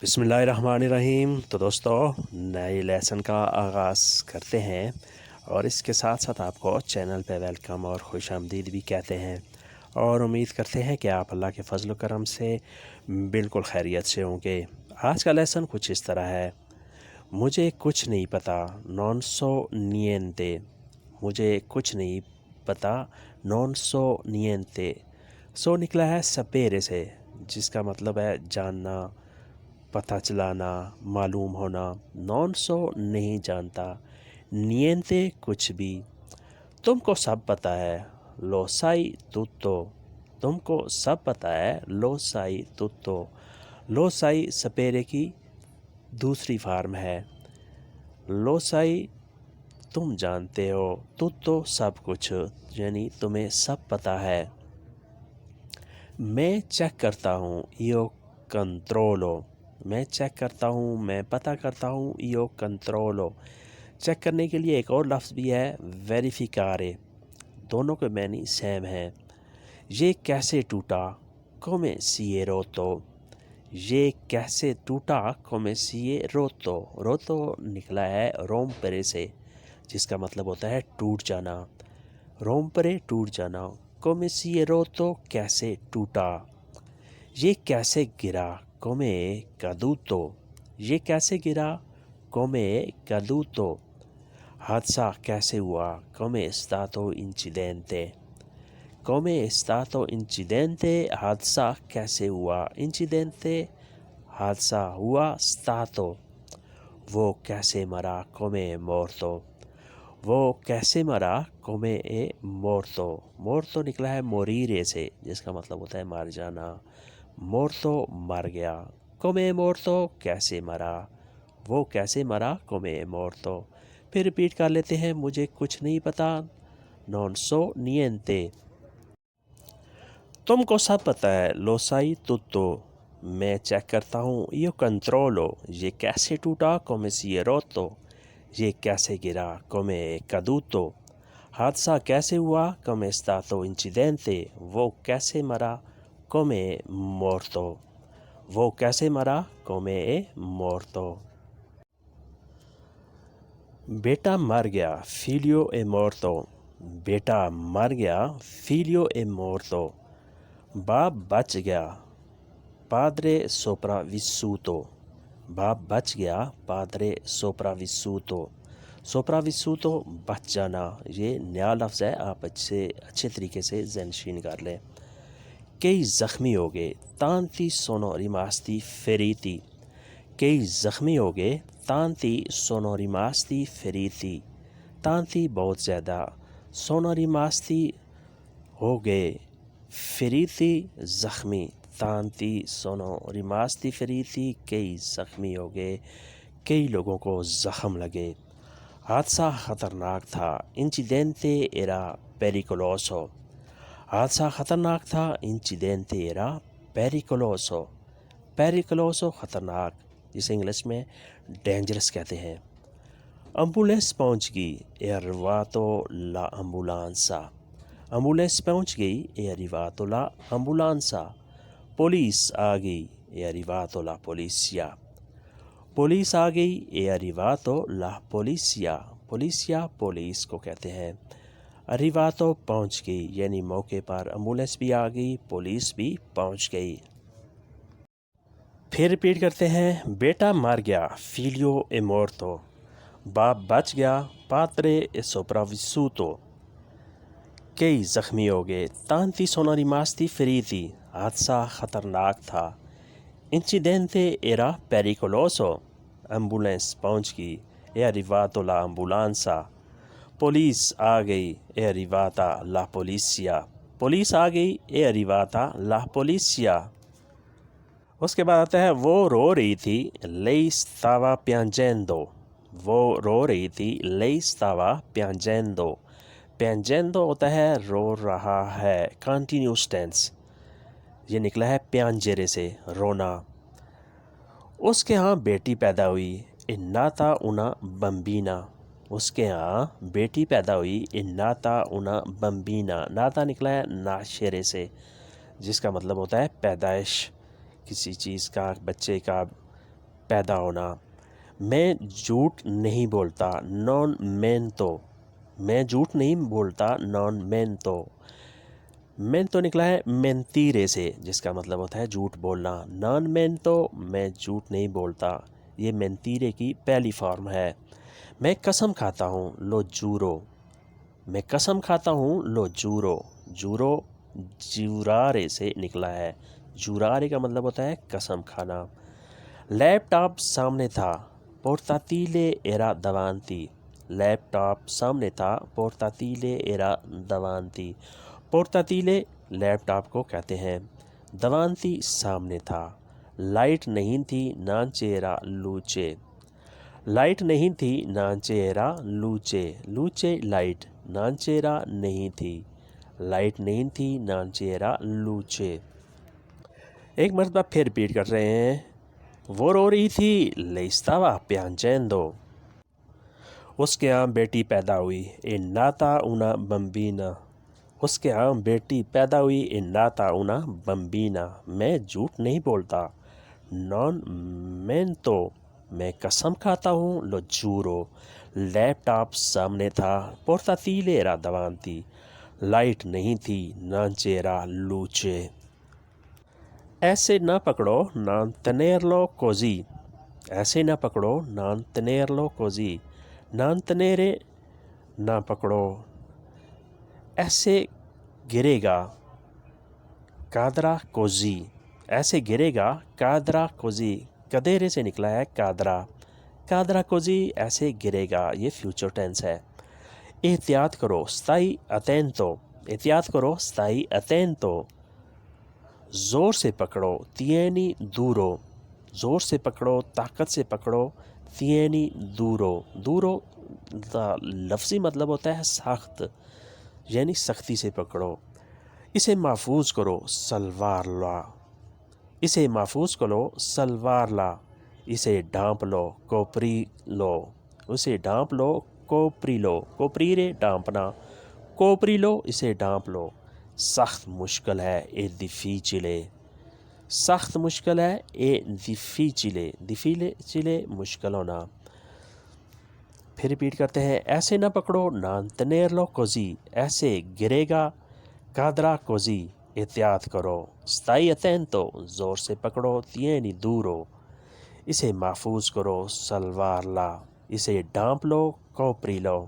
بسم اللہ الرحمن الرحیم۔ تو دوستو، نئے لیسن کا آغاز کرتے ہیں اور اس کے ساتھ ساتھ آپ کو چینل پہ ویلکم اور خوش آمدید بھی کہتے ہیں، اور امید کرتے ہیں کہ آپ اللہ کے فضل و کرم سے بالکل خیریت سے ہوں گے۔ آج کا لیسن کچھ اس طرح ہے: مجھے کچھ نہیں پتا، نون سو نینتے۔ مجھے کچھ نہیں پتا، نون سو نینتے۔ سو نکلا ہے سپیرے سے، جس کا مطلب ہے جاننا، پتہ چلانا، معلوم ہونا۔ نون سو نہیں جانتا، نینتے کچھ بھی۔ تم کو سب پتہ ہے، لو سائی توتو۔ تم کو سب پتہ ہے، لو سائی توتو۔ لو سائی سپیرے کی دوسری فارم ہے۔ لو سائی تم جانتے ہو، توتو سب کچھ، یعنی تمہیں سب پتہ ہے۔ میں چیک کرتا ہوں، ایو کنٹرولو۔ میں چیک کرتا ہوں، میں پتہ کرتا ہوں، ایو کنٹرولو۔ چیک کرنے کے لیے ایک اور لفظ بھی ہے، ویریفیکارے۔ دونوں کے معنی سیم ہیں۔ یہ کیسے ٹوٹا، کومے سیے روتو۔ یہ کیسے ٹوٹا، کومے سیے روتو۔ روتو نکلا ہے رومپرے سے، جس کا مطلب ہوتا ہے ٹوٹ جانا۔ رومپرے ٹوٹ جانا۔ کومے سیے روتو کیسے ٹوٹا۔ یہ کیسے گرا، کومے کدوتو۔ یہ کیسے گرا، کومے کدوتو۔ حادثہ کیسے ہوا، کومے استاتو انچیدنتے۔ کومے استاتو انچیدنتے، حادثہ کیسے ہوا۔ انچیدنتے حادثہ ہوا، استاتو وہ کیسے مرا، کومے مورتو۔ وہ کیسے مرا، کومے مورتو۔ مورتو نکلا ہے موریرے سے، جس کا مطلب ہوتا ہے مر جانا۔ مورتو مر گیا، کومے مورتو کیسے مرا۔ وہ کیسے مرا، کومے مورتو۔ پھر ریپیٹ کر لیتے ہیں: مجھے کچھ نہیں پتا، نون سو نینتے۔ تم کو سب پتہ ہے، لو سائی توتو۔ میں چیک کرتا ہوں، ایو کنٹرولو۔ یہ کیسے ٹوٹا، کومے سیے روتو۔ یہ کیسے گرا، کومے کدوتو۔ حادثہ کیسے ہوا، کومے استاتو انچیدنتے۔ وہ کیسے مرا، کومے مورتو۔ وہ کیسے مرا، کومے مورتو۔ بیٹا مر گیا، فیلیو اے مورتو۔ بیٹا مر گیا، فیلیو اے مورتو۔ باپ بچ گیا، پادرے سوپرا وسوتو۔ باپ بچ گیا، پادرے سوپرا وسوتو۔ سوپرا وسوتو بچ جانا، یہ نیا لفظ ہے، آپ اچھے طریقے سے ذہن نشین کر لیں۔ کئی زخمی ہو گئے، تانتی سونو ریماستی فریتی۔ کئی زخمی ہو گئے، تانتی سونو ریماستی فریتی۔ تانتی بہت زیادہ، سونو ریماستی ہو گئے، فریتی زخمی۔ تانتی سونو ریماستی فریتی، کئی زخمی ہو گئے، کئی لوگوں کو زخم لگے۔ حادثہ خطرناک تھا، انچیدنتے ایرا پیریکولوسو۔ حادثہ خطرناک تھا، انچیدنتے ایرا پیریکولوسو۔ پیریکولوسو خطرناک، جسے انگلش میں ڈینجرس کہتے ہیں۔ ایمبولینس پہنچ گئی، è arrivato la ambulanza۔ ایمبولینس پہنچ گئی، è arrivato la ambulanza۔ پولیس آ گئی، è arrivato la polizia۔ پولیس آ گئی، è arrivato la polizia۔ پولیسیا پولیس کو کہتے ہیں۔ arrivato پہنچ گئی، یعنی موقع پر ایمبولینس بھی آ گئی، پولیس بھی پہنچ گئی۔ پھر ریپیٹ کرتے ہیں: بیٹا مر گیا، فیلیو اے مورتو۔ باپ بچ گیا، پادرے اے سوپرا وسوتو۔ کئی زخمی ہو گئے، تانتی سونو ریماستی فریتی۔ حادثہ خطرناک تھا، انچیدنتے ایرا پیریکولوسو۔ ایمبولینس پہنچ گئی، è arrivato la ambulanza۔ پولیس آ گئی، è arrivata la polizia۔ پولیس آ گئی، è arrivata la polizia۔ اس کے بعد آتا ہے: وہ رو رہی تھی، lei stava piangendo۔ وہ رو رہی تھی، lei stava piangendo۔ piangendo ہوتا ہے رو رہا ہے، کنٹینیوس ٹینس، یہ نکلا ہے پیانجرے سے، رونا۔ اس کے ہاں بیٹی پیدا ہوئی، è nata una bambina۔ اس کے ہاں بیٹی پیدا ہوئی، è nata una bambina۔ nata نکلا ہے ناشرے سے، جس کا مطلب ہوتا ہے پیدائش کسی چیز کا، بچے کا پیدا ہونا۔ میں جھوٹ نہیں بولتا، نان مینتو، میں جھوٹ نہیں بولتا، نان مینتو، مینتو نکلا ہے مینتیرے سے، جس کا مطلب ہوتا ہے جھوٹ بولنا۔ نان مینتو، میں جھوٹ نہیں بولتا، یہ مینتیرے کی پہلی فارم ہے۔ میں قسم کھاتا ہوں، لو جورو، میں قسم کھاتا ہوں، لو جورو، جورو جورارے سے نکلا ہے، جورارے کا مطلب ہوتا ہے قسم کھانا۔ لیپ ٹاپ سامنے تھا، پورتاتیلے ایرا دوانتی، لیپ ٹاپ سامنے تھا، پورتاتیلے ایرا دوانتی، پورتاتیلے لیپ ٹاپ کو کہتے ہیں، دوانتی سامنے تھا۔ لائٹ نہیں تھی، نان چیرا لوچے، لائٹ نہیں تھی، نان چیرا لوچے، لوچے لائٹ، نان چیرا نہیں تھی، لائٹ نہیں تھی، نان چیرا لوچے۔ ایک مرتبہ پھر ریپیٹ کر رہے ہیں۔ وہ رو رہی تھی، لے استاوا پیانچینڈو، اس کے ہاں بیٹی پیدا ہوئی، اے ناتا اونا بمبینا، اس کے ہاں بیٹی پیدا ہوئی، اے ناتا اونا بمبینا، میں جھوٹ نہیں بولتا، نان مینتو، میں قسم کھاتا ہوں، لو جورو، لیپ ٹاپ سامنے تھا، پورتاتیلے ایرا دوانتی، لائٹ نہیں تھی، نان چیرا لوچے۔ ایسے نہ پکڑو، نان تنیرلو کوزی، ایسے نہ پکڑو، نان تنیرلو کوزی، نان تنیرے نہ پکڑو، ایسے گرے گا، کادرا کوزی، ایسے گرے گا، کادرا کوزی، کدیرے سے نکلا ہے کادرا، کادرا کوزی ایسے گرے گا، یہ فیوچر ٹینس ہے۔ احتیاط کرو، ستائی اتینتو، احتیاط کرو، ستائی اتینتو، زور سے پکڑو، تینی دورو، زور سے پکڑو، طاقت سے پکڑو، تینی دورو، دورو لفظی مطلب ہوتا ہے سخت، یعنی سختی سے پکڑو۔ اسے محفوظ کرو، سلوار لا، اسے محفوظ کرو، سلوار لا، اسے ڈھانپ لو، کوپری لو، اسے ڈھانپ لو، کوپری لو، کوپریرے ڈھانپنا، کوپری لو، اسے ڈھانپ لو۔ سخت مشکل ہے، اے دیفیچلے، سخت مشکل ہے، اے دیفیچلے، دیفیچلے مشکل ہونا۔ پھر ریپیٹ کرتے ہیں۔ ایسے نہ پکڑو، نان تنیرلو کوزی، ایسے گرے گا، کادرا کوزی، احتیاط کرو، ستائی اتینتو، زور سے پکڑو، تینی دورو، اسے محفوظ کرو، سلوار لا، اسے ڈھانپ لو، کوپری لو۔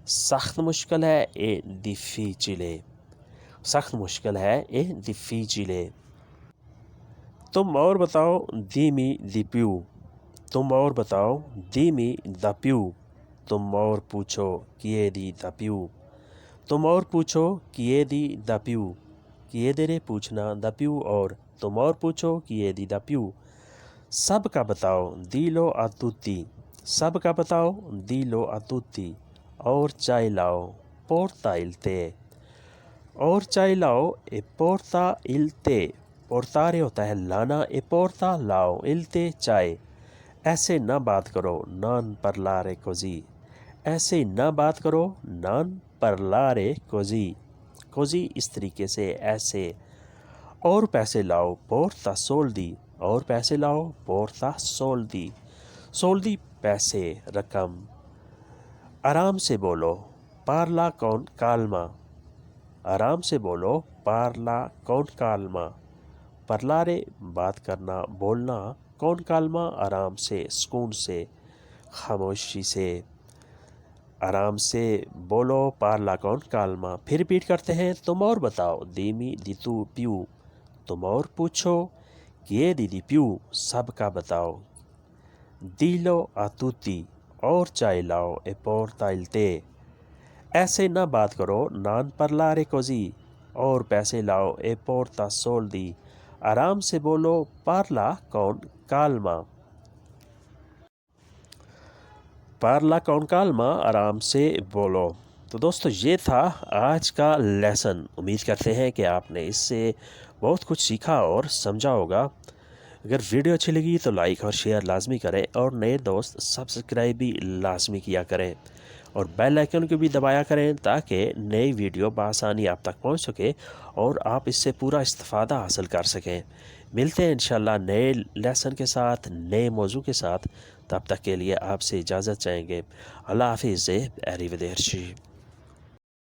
سخت مشکل ہے، اے دیفیچلے، سخت مشکل ہے، اے دیفیچلے۔ تم اور بتاؤ، دیمی دی پیو، تم اور بتاؤ، دیمی دا پیو، تم اور پوچھو، کیے دی دا پیو، تم اور پوچھو، کیے دی دا پیو، کیے دیرے پوچھنا، دا پیو اور، تم اور پوچھو، کیے دی دا پیو۔ سب کا بتاؤ، دی لو آتوتی، سب کا بتاؤ، دی لو آتوتی، اور چائے لاؤ، پورتا il té، اور چائے لاؤ، اے پورتا il té، پورتارے ہوتا ہے لانا، اے پورتا لاؤ il té چائے۔ ایسے نہ بات کرو، نان پرلارے کوزی، ایسے نہ بات کرو، نان پرلارے کوزی، کوزی اس طریقے سے، ایسے۔ اور پیسے لاؤ، پورتا سولدی، اور پیسے لاؤ، پورتا سولدی، سولدی پیسے، رقم۔ آرام سے بولو، پارلا کون کالما، آرام سے بولو، پارلا کون کالما، پرلارے بات کرنا، بولنا، کون کالما آرام سے، سکون سے، خاموشی سے۔ آرام سے بولو، پارلا کون کالما۔ پھر ریپیٹ کرتے ہیں۔ تم اور بتاؤ، دیمی دی تو پیو، تم اور پوچھو، کیے دی دی پیو، سب کا بتاؤ، دی لو آتوتی، اور چائے لاؤ، اے پورتا il té، ایسے نہ بات کرو، نان پرلارے کوزی، اور پیسے لاؤ، اے پورتا سولدی، آرام سے بولو، پارلا کون کالما، پارلا کون کالما، آرام سے بولو۔ تو دوستو یہ تھا آج کا لیسن۔ امید کرتے ہیں کہ آپ نے اس سے بہت کچھ سیکھا اور سمجھا ہوگا۔ اگر ویڈیو اچھی لگی تو لائک اور شیئر لازمی کریں، اور نئے دوست سبسکرائب بھی لازمی کیا کریں، اور بیل آئیکن کو بھی دبایا کریں تاکہ نئی ویڈیو بآسانی آپ تک پہنچ سکے اور آپ اس سے پورا استفادہ حاصل کر سکیں۔ ملتے ہیں انشاءاللہ نئے لیسن کے ساتھ، نئے موضوع کے ساتھ. تب تک کے لیے آپ سے اجازت چاہیں گے. اللہ حافظ. ایریودیرچی.